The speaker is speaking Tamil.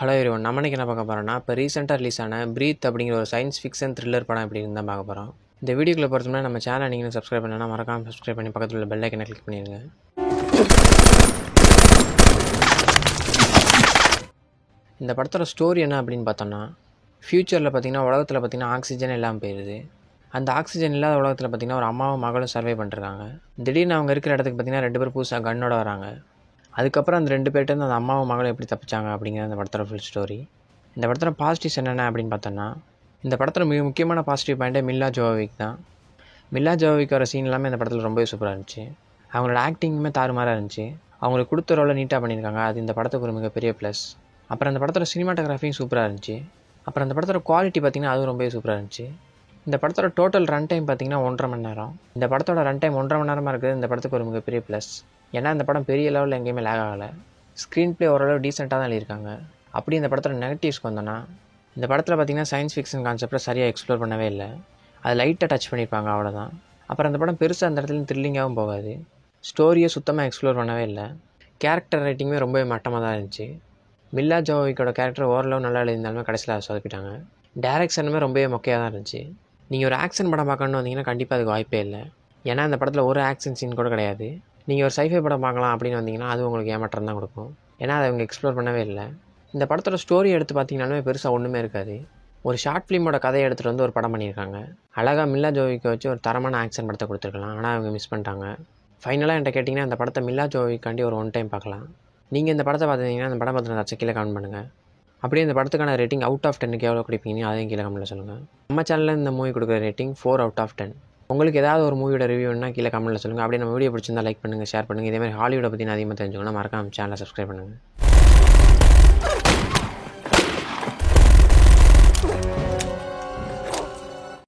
ஹலோ எவ்ரிவன், நம்ம இன்னைக்கு என்ன பார்க்க போகிறோம்னா, இப்போ ரீசெண்டாக ரிலீஸ் ஆன பிரீத் அப்படிங்கிற ஒரு சயின்ஸ் ஃபிக்ஷன் த்ரில்லர் படம் எப்படின்னு தான் பார்க்க போகிறோம். இந்த வீடியோக்குள்ள பொறுத்தோம்னா நம்ம சேனல் நீங்கள் சப்ஸ்கிரைப் பண்ணலாம், மறக்காமல் சப்ஸ்கிரைப் பண்ணி பக்கத்தில் உள்ள பெல் ஐக்கனை கிளிக் பண்ணிடுங்க. இந்த படத்தோட ஸ்டோரி என்ன அப்படின்னு பார்த்தோம்னா, ஃப்யூச்சரில் பார்த்திங்கன்னா உலகத்தில் பார்த்திங்கன்னா ஆக்சிஜன் இல்லாமல் போயிடுது. அந்த ஆக்சிஜன் இல்லாத உலகத்தில் பார்த்திங்கன்னா ஒரு அம்மாவும் மகளும் சர்வே பண்ணிருக்காங்க. திடீர்னு அவங்க இருக்கிற இடத்துக்கு பார்த்திங்கன்னா 2 பேர் புதுசாக கன்னோட வராங்க. அதுக்கப்புறம் அந்த 2 பேர்ட்டேருந்து அந்த அம்மாவும் மகளும் எப்படி தப்பிச்சாங்க அப்படிங்கிற அந்த படத்தோட ஃபுல் ஸ்டோரி. இந்த படத்தோட பாசிட்டிவ்ஸ் என்னென்ன அப்படின்னு பார்த்தோன்னா, இந்த படத்தோட மிக முக்கியமான பாசிட்டிவ் பாயிண்ட்டே மில்லா ஜோவோவிக் தான். மில்லா ஜோவோவிக் வர சீன் எல்லாமே இந்த படத்தில் ரொம்பவே சூப்பராக இருந்துச்சு. அவங்களோட ஆக்டிங்குமே தாறுமாறாக இருந்துச்சு. அவங்களுக்கு கொடுத்த ரோலை நீட்டாக பண்ணியிருக்காங்க. அது இந்த படத்துக்கு ஒரு மிகப்பெரிய ப்ளஸ். அப்புறம் அந்த படத்தோட சினிமாட்டோகிராஃபியும் சூப்பராக இருந்துச்சு. அப்புறம் அந்த படத்தோட குவாலிட்டி பார்த்திங்கன்னா அதுவும் ரொம்பவே சூப்பராக இருந்துச்சு. இந்த படத்தோட டோட்டல் ரன் டைம் பார்த்திங்கன்னா 1.5 மணி நேரம். இந்த படத்தோட ரன் டைம் 1.5 மணி நேரமாக இருக்குது இந்த படத்துக்கு ஒரு மிகப்பெரிய ப்ளஸ். ஏன்னா இந்த படம் பெரிய லெவலில் எங்கேயுமே லேக் ஆகலை. ஸ்க்ரீன் ப்ளே ஓரளவு டீசெண்டாக தான் எழுதியிருக்காங்க. அப்படி இந்த படத்தோட நெகட்டிவ்ஸ்க்கு வந்தோன்னா, இந்த படத்தில் பார்த்திங்கன்னா சயின்ஸ் ஃபிக்ஷன் கான்செப்டை சரியாக எக்ஸ்ப்ளோர் பண்ணவே இல்லை. அது லைட்டாக டச் பண்ணியிருப்பாங்க, அவ்வளோதான். அப்புறம் அந்த படம் பெருசாக அந்த இடத்துல த்ரில்லிங்காகவும் போகாது. ஸ்டோரியை சுத்தமாக எக்ஸ்ப்ளோர் பண்ணவே இல்லை. கேரக்டர் ரைட்டிங்குமே ரொம்பவே மட்டமாக தான் இருந்துச்சு. மில்லா ஜோவோவிக்கோட கேரக்டர் ஓரளவு நல்லா எழுதியிருந்தாலுமே கடைசியில் சொதப்பிட்டாங்க. டேரக்ஷனுமே ரொம்பவே மொக்கையாக தான் இருந்துச்சு. நீங்கள் ஒரு ஆக்ஷன் படம் பார்க்கணுன்னு வந்தீங்கன்னா கண்டிப்பாக அதுக்கு வாய்ப்பே இல்லை. ஏன்னா இந்த படத்தில் ஒரு ஆக்ஷன் சீன் கூட கிடையாது. நீங்கள் ஒரு சைஃபை படம் பார்க்கலாம் அப்படின்னு வந்தீங்கன்னா அது உங்களுக்கு ஏமாற்றம் தான் கொடுக்கும். ஏன்னா அதை அவங்க எக்ஸ்ப்ளோர் பண்ணவே இல்லை. இந்த படத்தோட ஸ்டோரி எடுத்து பார்த்தீங்கன்னாலுமே பெருசாக ஒன்றுமே இருக்காது. ஒரு ஷார்ட் ஃபிலிமோட கதையை எடுத்துகிட்டு வந்து ஒரு படம் பண்ணியிருக்காங்க. அழகாக மில்லா ஜோவோவிக்கை வச்சு ஒரு தரமான ஆக்ஷன் படத்தை கொடுத்துருக்கலாம். ஆனால் அவங்க மிஸ் பண்ணிட்டாங்க. ஃபைனலாக என்கிட்ட கேட்டிங்கன்னா இந்த படத்தை மில்லா ஜோவோவிக்காண்டி ஒரு 1 டைம் பார்க்கலாம். நீங்கள் இந்த படத்தை பார்த்தீங்கன்னா இந்த படம் பார்த்து கீழே கமெண்ட் பண்ணுங்கள். அப்படியே இந்த படத்துக்கான ரேட்டிங் அவுட் ஆஃப் 10க்கு எவ்வளோ கொடுப்பீங்கன்னு அதையும் கீழே கமெண்ட்டில் சொல்லுங்கள். நம்ம சேனலில் இந்த மூவி கொடுக்குற ரேட்டிங் 4 out of 10. உங்களுக்கு ஏதாவது ஒரு மூவியோட ரிவ்யூன்னா கீழே கமெண்ட்டில் சொல்லுங்கள். அப்படியே நம்ம வீடியோ பிடிச்சிருந்தா லைக் பண்ணுங்கள், ஷேர் பண்ணுங்கள். இதேமாதிரி ஹாலிவுட்டை பற்றி அதிகமாக தெரிஞ்சுக்கணும், மறக்காம சேனலை சப்ஸ்கிரைப் பண்ணுங்கள்.